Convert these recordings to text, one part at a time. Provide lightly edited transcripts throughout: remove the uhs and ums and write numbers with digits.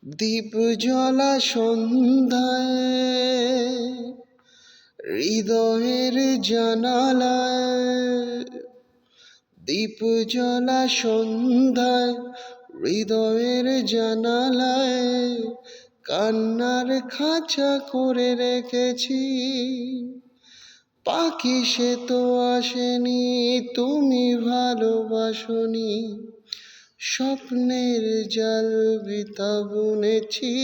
দীপ জ্বলা সন্ধ্যায় হৃদয়ের জানালায়, দীপ জ্বলা সন্ধ্যায় হৃদয়ের জানালায় কান্নার খাঁচা করে রেখেছি। পাখি সে তো আসেনি, তুমি ভালোবাসনি, স্বপ্নের জাল বিতা বুনেছি।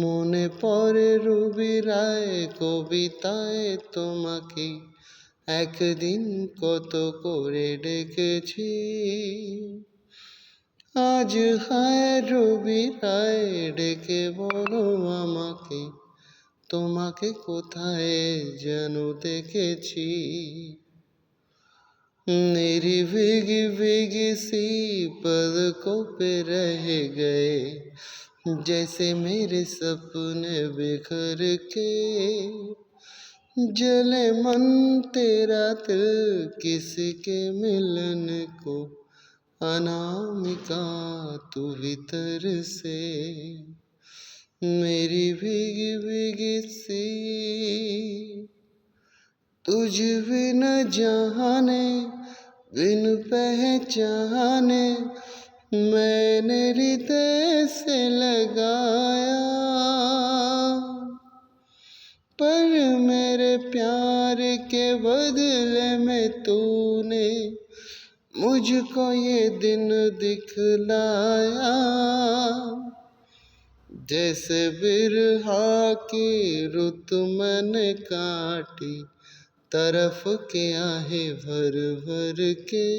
মনে পড়ে রবি রায় কবিতায় তোমাকে একদিন কত করে ডেকেছি। আজ হায় রবি রায় ডেকে বলো আমাকে, তোমাকে কোথায় যেন দেখেছি। मेरी भीगी भीगी सी पलकों पे रह गए, जैसे मेरे सपने बिखर के। जले मन तेरा दिल किसी के मिलन को, अनामिका तू भीतर से। मेरी भीगी भीगी सी तुझ बिन जाने बिन पहचाने मैंने हृदय से लगाया, पर मेरे प्यार के बदले में तूने मुझको ये दिन दिखलाया। जैसे बिरहा की रुत मैंने काटी, तरफ के आहे भर भर के।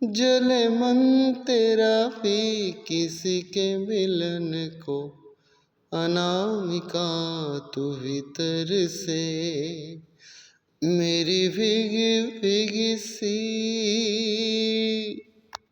जले मन तेरा भी किसी के मिलन को, अनामिका तू भीतर से। मेरी भीगी भीगी सी